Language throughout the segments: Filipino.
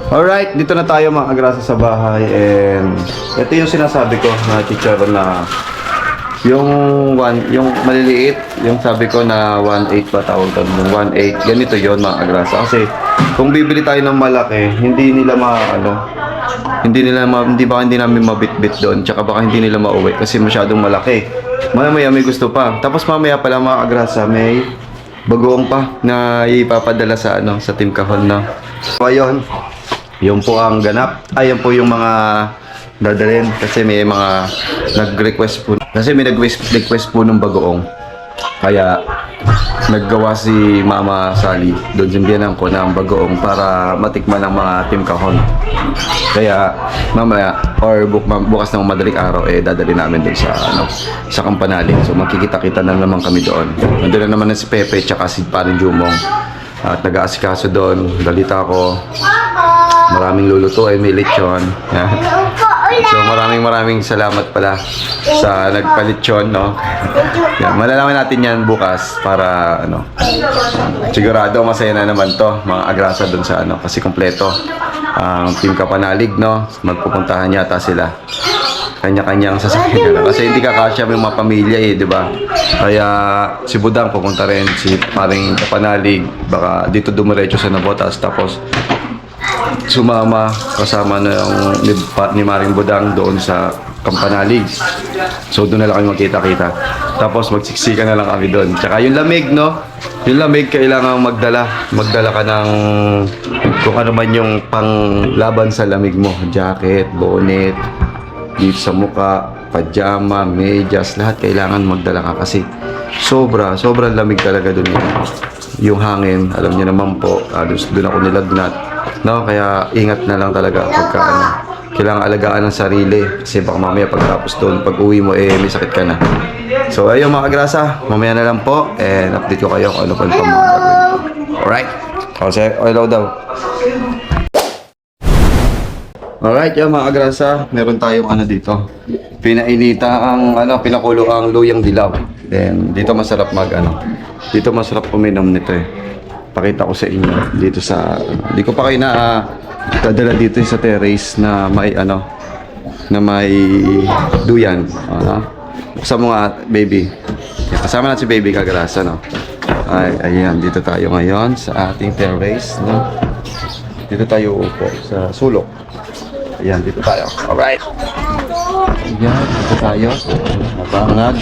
Alright, dito na tayo mga agrasa sa bahay. And ito yung sinasabi ko na chicharon na yung maliliit, yung sabi ko na 1/8 ba tawag doon, yung 1/8, ganito yon mga agrasa. Kasi kung bibili tayo ng malaki, hindi namin mabitbit doon, tsaka baka hindi nila mauwi kasi masyadong malaki. Mamaya may gusto pa. Tapos mamaya pala mga agrasa, may bagoong pa na ipapadala sa sa Team Kahon na. So ayun, yun po ang ganap. Ayun po yung mga dadalhin kasi may mga nag-request po. Kasi may nag-request po ng bagoong. Kaya naggawa si Mama Sally doon simbiyanan ko ng bagoong para matikman ng mga Team Kahon. Kaya mamaya or bukas ng madaling araw dadalhin namin doon sa Kampanalik. So makikita-kita na naman kami doon. Nandun na naman si Pepe tsaka si Paring Jumong. At nag-aasikaso doon. Dalita ko. Maraming lulutuin, may lechon. So maraming salamat pala sa nagpalechon, no? Yan, malalaman natin yan bukas para sigurado masaya na naman to mga agrasa doon sa kasi kompleto ang Team Kapanalig, no? Magpupuntahan yata sila. Kanya-kanyang sasakyan na kasi hindi kakasya yung mga pamilya di ba? Kaya si Budang pupunta rin, si Paring Kapanalig, baka dito dumiretso sa Nabotas tapos sumama kasama na yung ni Maring Budang doon sa Kampanalig. So doon na lang kami magkita-kita. Tapos magsiksika na lang kami doon. Tsaka yung lamig, no? Yung lamig kailangan magdala ka ng kung ano man yung panglaban sa lamig mo. Jacket, bonnet, dito sa muka, pajama, medyas, lahat kailangan magdala ka kasi sobrang lamig talaga doon. Yung hangin, alam niyo naman po, doon ako nilagnat. No, kaya ingat na lang talaga pagka kailangan alagaan ng sarili kasi baka mamaya pagtapos doon, pag uwi mo may sakit ka na. So ayun mga agrasa, mamaya na lang po and update ko kayo kung ano pa yung mga gagawin. Alright? Kasi hello daw. Alright, yung mga agrasa, meron tayong dito. Pinainita ang pinakulo ang luyang dilaw. Then dito masarap dito masarap uminom nito Pakita ko sa inyo dito sa hindi ko pa kayo dadala dito sa terrace na may na may duyan. Buksan mo nga, baby. Kasama natin si baby kagrasa, no? Ayan, dito tayo ngayon sa ating terrace, no? Dito tayo upo sa sulok. Ayan, dito tayo. Alright. Ayan, dito tayo. Mabangag.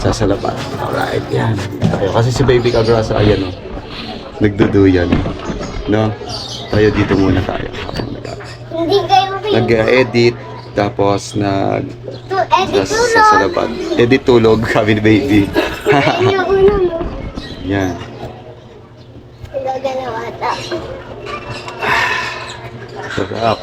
Sa laban. Alright, yan. Tayo. Kasi si baby kagrasa, ayan, no? Nagduduyan, no? Tayo dito muna tayo. Hindi kayo nag-edit tapos edit sa laban. Edit tulog kami ni baby. Yan. Sarap.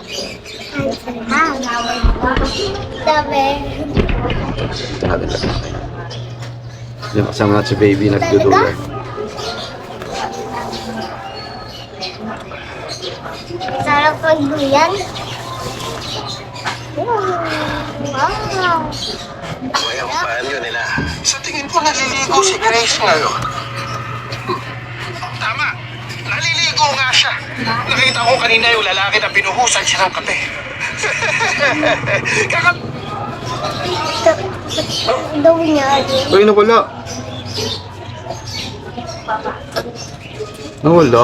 Yan, kasama natin si baby nagduduyan. Sarap pagduyan. Wow. Ngayon pa nila. Sa tingin ko naliligo si Grace ngayon. Tama. Naliligo nga siya. Nakita ko kanina yung lalaki na pinuhusan siya ng kape. Daw niya. Ay, nawala. Nawala?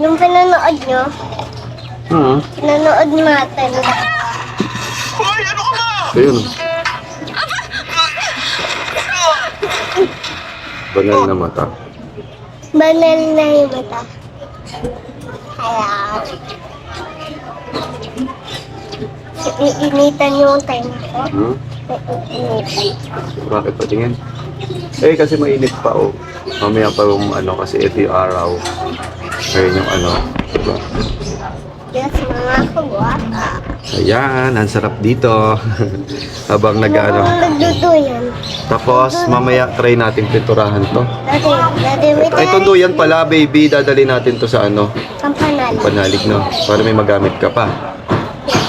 Yung pinanood nyo, pinanood natin. Hoy, ano ka ba? Ayun. Banal na mata. Banal na yung mata. Kaya, iinitan yung time ko. Iinitan. Bakit pa tingin? Kasi mainit pa Mamaya pa yung kasi ito yung araw. Ngayon yung diba? Yes, mga kagwapa. Ayan, ang sarap dito. Habang Nagduduyan. Tapos mamaya try natin pinturahan to. Dati may Ito duyan pala, baby. Dadali natin to sa Kampanalig. Panalig, no? Para may magamit ka pa.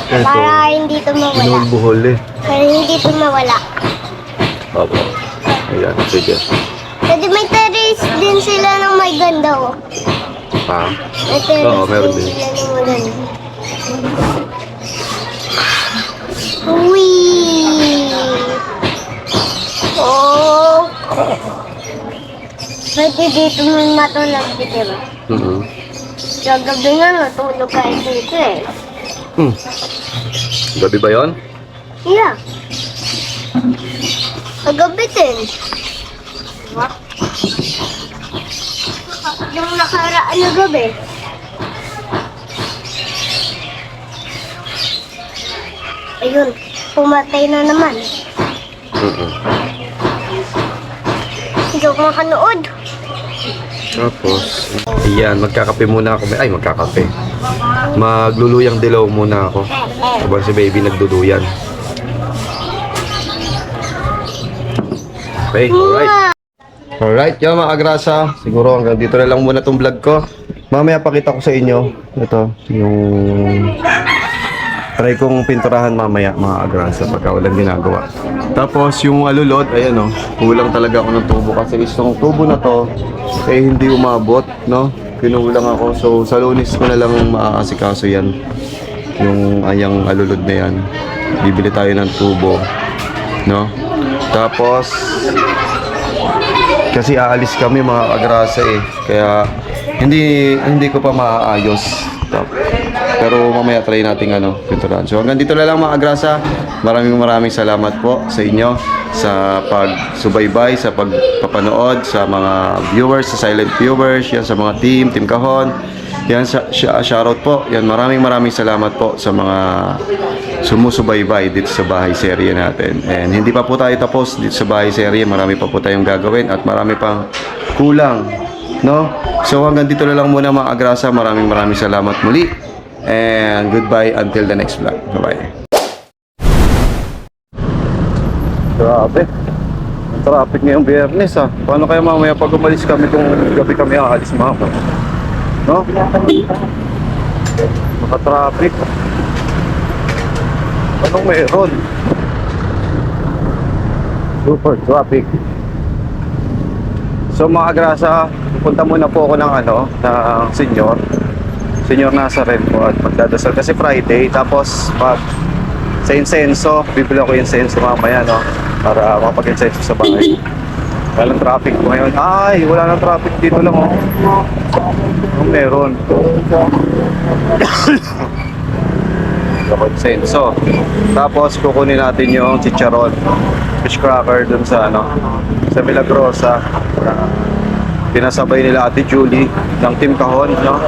Ito, Para hindi ito mawala. binulbuhol Para hindi ito mawala. Opo. Ayan, sige. Dati may terrace din sila ng may ganda pa. Ito Oo, meron din. sila ng maganda. Uy! Oh! Pwede dito mo matulog dito ba? Gagabi nga matulog kahit dito eh. Gabi ba yon? Yeah. Kagabi din. Diba? Yung nakaraan na gabi. Ayun, pumatay na naman. Hindi ako makanood. Tapos, ayan, magkakape muna ako. Ay, magkakape. Magluluyang dilaw muna ako. Habang si baby nagduduyan. Okay, alright. Alright, yun mga agrasa. Siguro hanggang dito na lang muna tong vlog ko. Mamaya pakita ko sa inyo. Ito, yung... Try kong pinturahan mamaya mga agrasa pagka walang ginagawa. Tapos yung alulod, ayan o. Kulang talaga ako ng tubo kasi itong tubo na to eh hindi umabot, no? Kinulang ako. So sa Lunes ko na lang maaasikaso yan. Yung ayang alulod na yan. Bibili tayo ng tubo, no? Tapos kasi aalis kami mga agrasa eh. Kaya hindi ko pa maaayos. Pero mamaya try natin pinturahan. So hanggang dito na lang mga agrasa. Maraming salamat po sa inyo sa pagsubaybay, sa pagpapanood, sa mga viewers, sa silent viewers, yan sa mga team Kahon. Yan shoutout po. Yan maraming salamat po sa mga sumusubaybay dito sa bahay serye natin. And hindi pa po tayo tapos dito sa bahay serye. Marami pa po tayong gagawin at marami pang kulang, no? So hanggang dito na lang muna mga agrasa. Maraming salamat muli. And goodbye until the next vlog. Bye-bye. Grabe. Ang traffic ngayong Biyernes ah. Paano kaya mamaya pag umalis kami kung gabi kami aalis mama? No? Maka-traffic. Anong meron? Super traffic. So mga agrasa, pupunta muna po ako ng ng Senyor Nazareth po at magdadasal kasi Friday. Tapos pag sa insenso, bibili ako yung insenso mamaya, no? Para makapag-insenso sa bahay. Walang traffic po ngayon. Ay, wala nang traffic dito lang, oh. Anong meron? Ako insenso. Tapos kukunin natin yung chicharon, fish cracker dun sa sa Milagrosa. Pinasabay nila Ate Julie ng Team Kahon, no?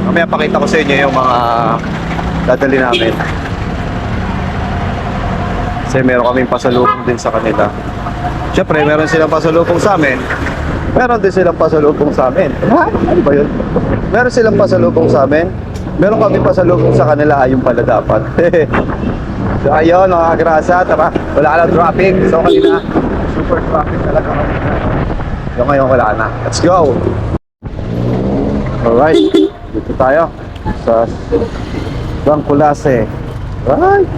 Mamaya pakita ko sa inyo yung mga dadali namin. Kasi meron kaming pasalubong din sa kanila. Siyempre, meron silang pasalubong sa amin. Meron din silang pasalubong sa amin. Ha? Ano ba yun? Meron silang pasalubong sa amin. Meron kaming pasalubong sa kanila. Ayun pala dapat. So, ayun, mga agrasa. Tara, wala ka ng traffic. So, kanina, super traffic talaga. So, ngayon wala na. Let's go! Alright. Dito tayo sa Bangkulase. Right.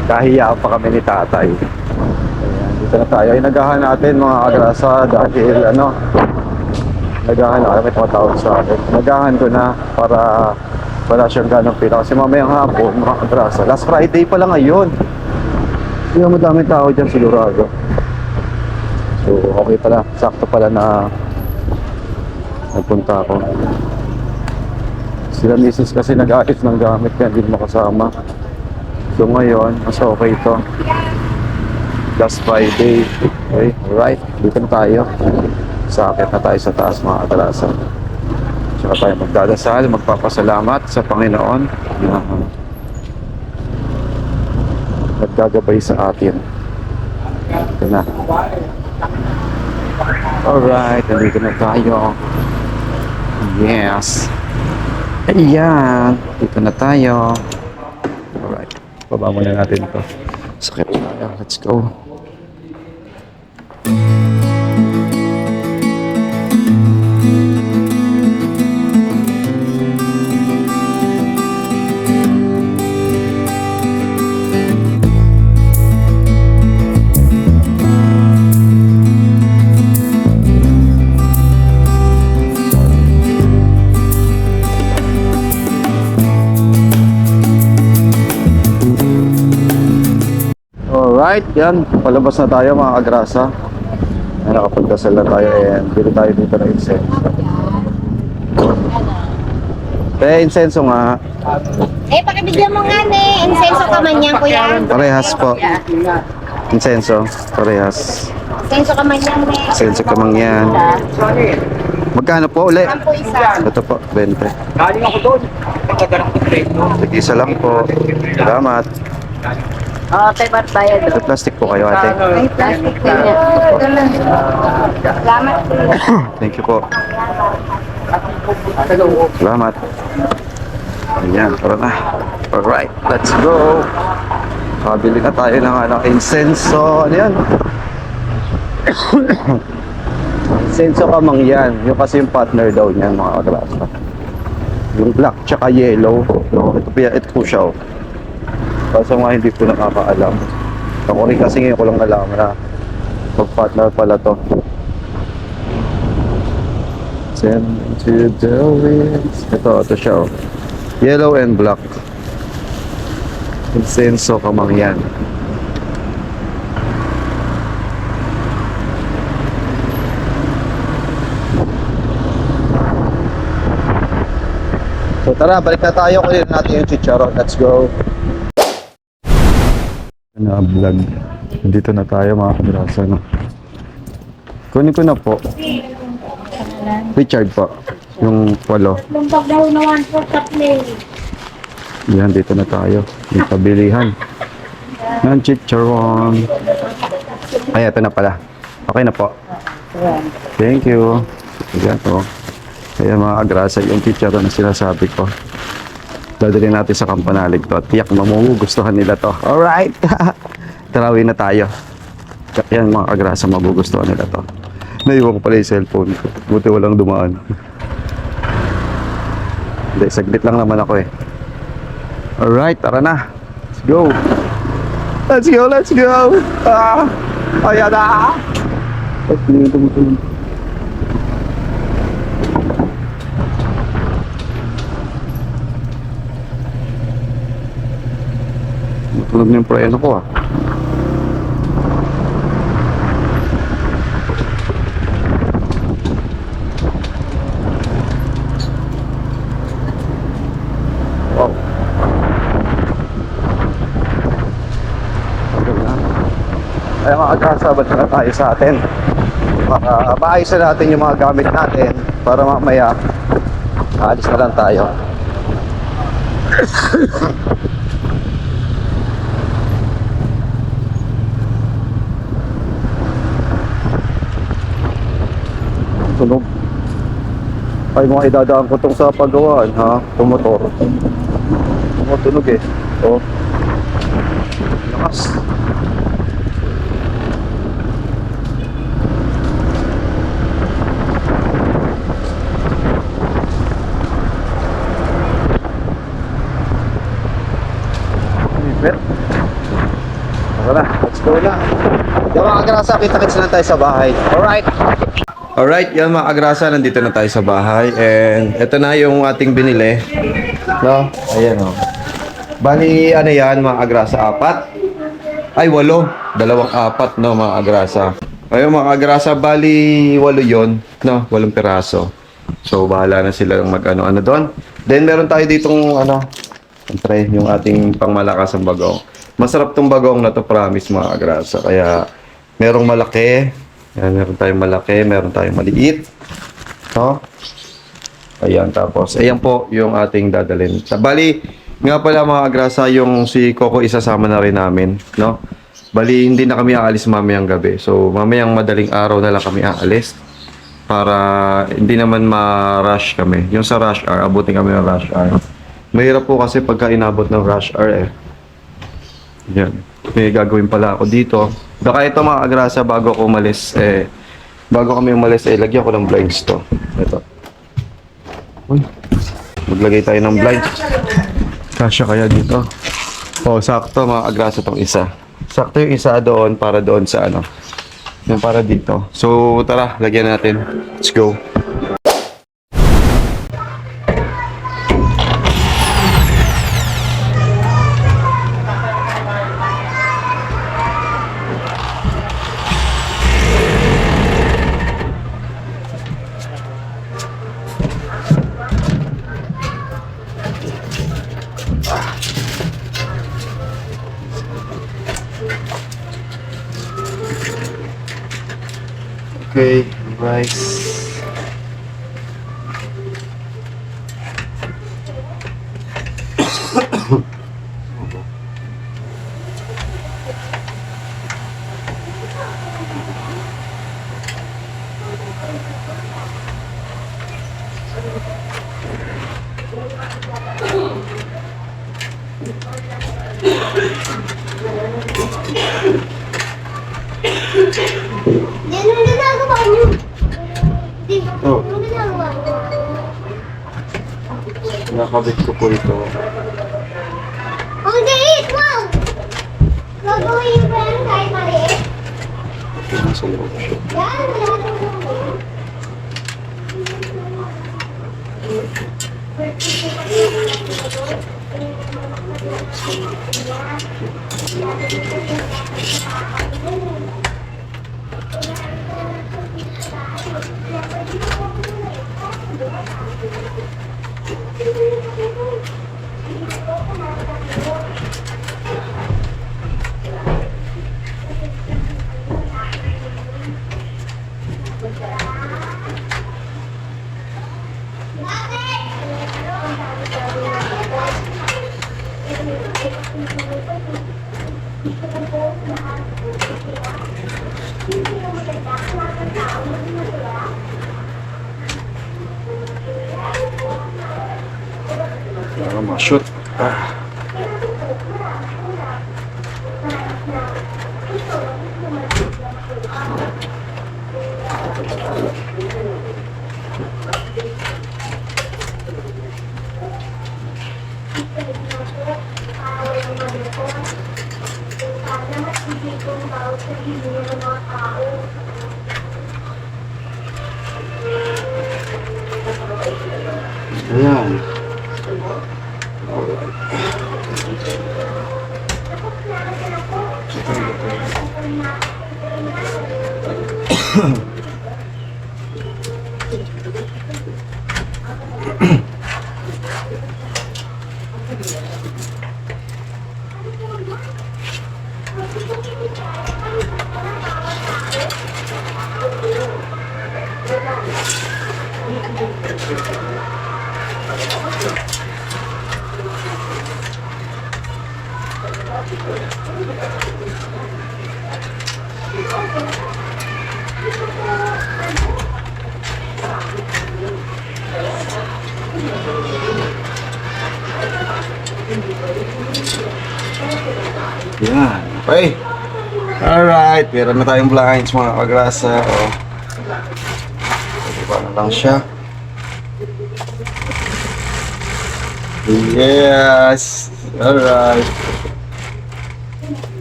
Kahiya pa kami ni tatay. Ayan, dito na tayo. Inagahan natin mga agrasa dahil nagahan na kami tumatawag sa akin. Nagahan ko na para wala siyang ganong pila. Kasi mamayang hapon mga agrasa. Last Friday pa lang ngayon. Hindi madaming tao dyan sigurado. So okay pala. Sakto pala na nagpunta ako. Sila misis kasi nag-aayos ng gamit kaya hindi makasama. So ngayon, mas okay ito. Last Friday. Okay, alright. Dito na tayo. Sakit na tayo sa taas mga agrasa. Tsaka tayo magdadasal, magpapasalamat sa Panginoon na naggagabay sa atin. Ito na. Alright, nandito na tayo. Yes. Ayan. Dito na tayo. Alright. Baba muna natin ito. Sakit tayo. Let's go. Alright, yan. Palabas na tayo mga kagrasa. Nakapagdasal na tayo and bili tayo dito ng incense. Insenso nga. Pakibigyan mo nga insenso ka man yan, kuya. Parehas po. Insenso. Parehas. Insenso ka man yan, Insenso ka mang yan. Magkano po uli? 10 po isa. Ito po, 20. Galing ako doon. Nagkagalang ko trade mo. Isa lang po. Salamat. Tayo ba't bayad? Sa plastic po kayo ate. Ay, plastic po yan. Salamat po. Thank you po. Salamat. Ayan, tara na. Alright, let's go. Kabili na tayo ng insenso. Ano yan? Insenso kamang yan. Yung kasi yung partner daw niyan mga kagrasa. Yung black tsaka yellow. No, ito po siya. Oh. Kaso nga hindi ko nakakaalam. Ako rin kasi ngayon ko lang alam na mag-partner pala to. Send to the winds. Ito siya oh. Yellow and black. Insenso kamang yan. So tara, balik na tayo. Kunin natin yung chicharon. Let's go. Na-vlog. Dito na tayo mga kadrasa. No? Kunin ko na po. Richard po. Yung polo. Lumpag daw na 1 po tatlay. Yan, dito na tayo. Yung pabilihan. Ng chicharon. Ay, ito na pala. Okay na po. Thank you. Yan po. Kaya mga agrasa, yung chicharon na sinasabi ko. Dadalhin natin sa Kampanalig to. Tiyak magugustuhan nila to. Alright! Tarawin na tayo. Yan mga agrasa, magugustuhan nila to. Naiwan ko pala yung cellphone ko. Buti walang dumaan. Hindi, saglit lang naman ako eh. Alright, tara na. Let's go. Let's go, let's go. Ayan na. Matulog na yung preno ko ah. Wow. Ay mga kasabad na tayo sa atin. Maayos na natin yung mga gamit natin para mamaya aalis na lang tayo. Tunog. Ay mga idadaan ko tong sa paggawaan ha, tumotor. Tumutunog eh. Oh. Lakas. Tara na, let's go na. Yung mga agrasa, kita-kits na tayo sa bahay. Alright. Alright, yan mga agrasa, nandito na tayo sa bahay. And ito na yung ating binili. No? Ayan o. Bali, ano yan mga agrasa, 4? Ay, 8. 2, 4 no mga agrasa. Ayun mga agrasa, bali 8 yon, no? 8 piraso. So, bahala na sila ng mag-ano doon. Then, meron tayo ditong siyempre, yung ating pangmalakas ang bagong. Masarap tong bagong na to, promise mga agrasa. Kaya, merong malaki. Yan, meron tayong malaki, meron tayong maliit. No? Ayan, tapos, ayan po yung ating dadalhin. Bali, nga pala mga agrasa, yung si Coco isasama na rin namin. No? Bali, hindi na kami aalis mamayang gabi. So, mamayang madaling araw na lang kami aalis. Para hindi naman ma-rush kami. Yung sa rush hour, abutin kami ng rush hour. Mahirap po kasi pagka inabot ng rush hour eh. Yan. May gagawin pala ako dito. Baka ito mga agrasa bago ako umalis eh. Bago kami umalis eh, lagyan ko ng blinds to. Ito. Uy. Maglagay tayo ng blinds. Kasya kaya dito. Oh, sakto mga agrasa tong isa. Sakto yung isa doon para doon sa ano. Yung para dito. So, tara, lagyan natin. Let's go. Okay, rice. Yan ang ginagawa niyo. Di, Oh. anong ginagawa niyo? Nakabit ko po ito. Ang liit! Wow! Gagawin niyo ba yan kahit maliit? Ito nasa loob siya. Yan, lahat ng gawin. Para ma-shoot. Ayan. Yan. Okay. Alright. Meron na tayong blinds mga kagrasa. O. Diba na lang siya. Yes. Alright.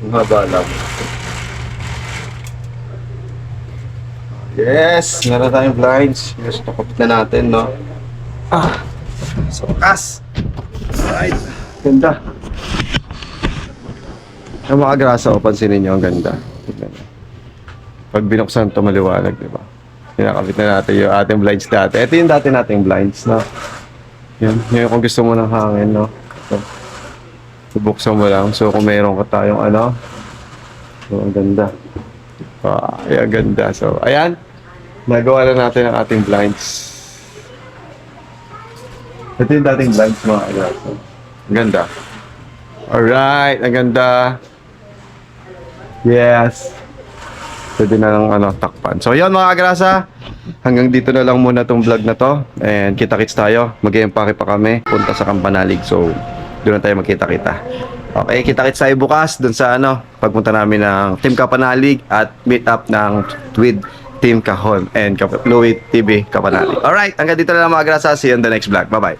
Ang haba lang. Yes. Meron tayong blinds. Yes. Nakapit na natin, no? Ah. Sa wakas. Alright. Ganda. Ang mga grasa, pansinin nyo, ang ganda. Tignan nyo. Pag binuksan ito, maliwanag, di ba? Kinakabit na natin yung ating blinds dati. Ito yung dati nating blinds, no? Yan. Yung kung gusto mo ng hangin, no? So, bubuksan mo lang. So, kung mayroon ka tayong ano, so, ang ganda. Ay, ang ganda. So, ayan. Nagawa na natin ang ating blinds. Ito yung dating blinds, mga grasa. Ang ganda. Alright, ang ganda. Yes. Pwede na lang takpan. So yun mga agrasa, hanggang dito na lang muna tong vlog na to. And kita-kits tayo. Mag-i-empake pa kami. Punta sa Kampanalig. So doon na tayo magkita-kita. Okay, kita-kits tayo bukas dun sa pagpunta namin ng Team Kampanalig at meet up ng with Team Kahon and Louie TV Kampanalig. Alright, hanggang dito na lang mga agrasa. See you on the next vlog. Bye-bye.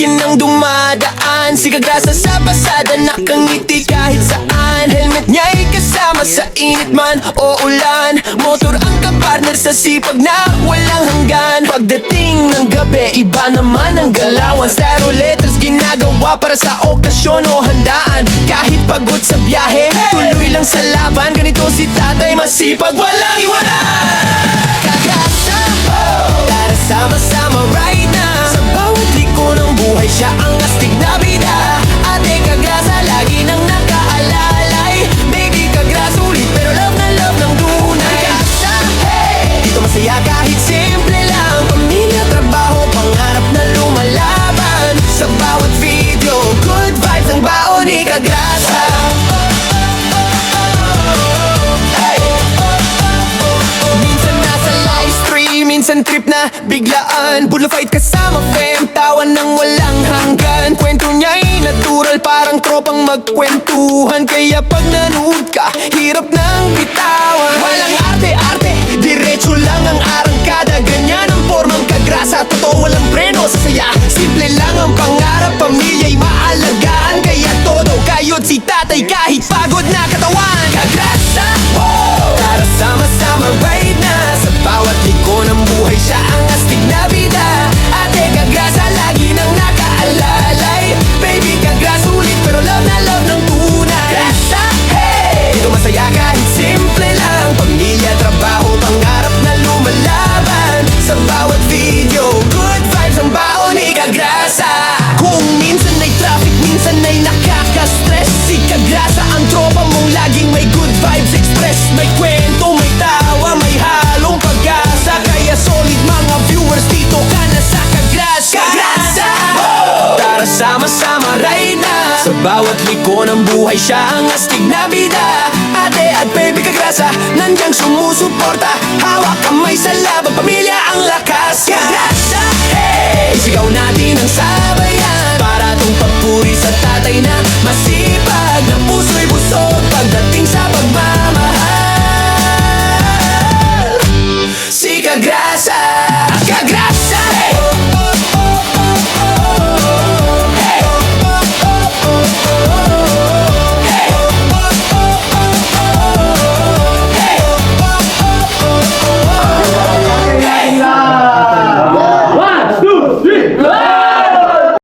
sasakyan ang dumadaan. Si Kagrasa sa pasada, nakangiti kahit saan. Helmet niya'y kasama sa init man o ulan. Motor ang kapartner sa sipag na walang hanggan. Pagdating ng gabi, iba naman ang galawan. Styro letters ginagawa para sa okasyon o handaan. Kahit pagod sa biyahe, tuloy lang sa laban. Ganito si tatay, masipag, walang iwanan. Kagrasa, tara sama-sama right now. Sa bawat liko ng buhay, siya ang astig na bida. Ate Kagrasa, lagi nang nakaalalay. Baby Kagrasa, ulit pero love na love ng tunay. Kagrasa, hey, dito masaya kahit simple lang. Pamilya, trabaho, pangarap na lumalaban. Sa bawat video, good vibes ang baon ni Kagrasa. Minsan nasa live stream, minsan trip na biglaan. Bulo fight kasama fam, tawa ng walang hanggan. Kwento niya'y natural, parang tropang magkwentuhan. Kaya pag nanood ka, hirap nang bitawan. Walang arte-arte, diretso lang ang arangkada. Ganyan ang formang Kagrasa, totoo walang preno sa saya. Simple lang ang pangarap, pamilya'y maalagaan. Kaya todo kayod si tatay kahit pagod na katawan. Kagrasa, tara sama-sama right na. Sa bawat liko ng buhay, siya ang astig na bida. Ate Kagrasa, lagi nang nakaalalay. Baby Kagrasa, ulit pero love na love ng tunay. Kagrasa, hey, dito masaya kahit simple lang. Pamilya, trabaho, pangarap na lumalaban. Sa bawat video, good vibes ang baon ni Kagrasa. Kung minsan ay traffic, minsan ay nakaka-stress, si Kagrasa ang tropa mong laging may good vibes express. May kwento, may tawa, may halong pag-asa. Kaya solid mga viewers, dito ka na sa Kagrasa. Kagrasa, tara sama-sama right na. Sa bawat liko ng buhay, siya ang astig na bida. Ate at baby Kagrasa, nandiyan sumusuporta. Hawak kamay sa laban, pamilya ang lakas. Kagrasa,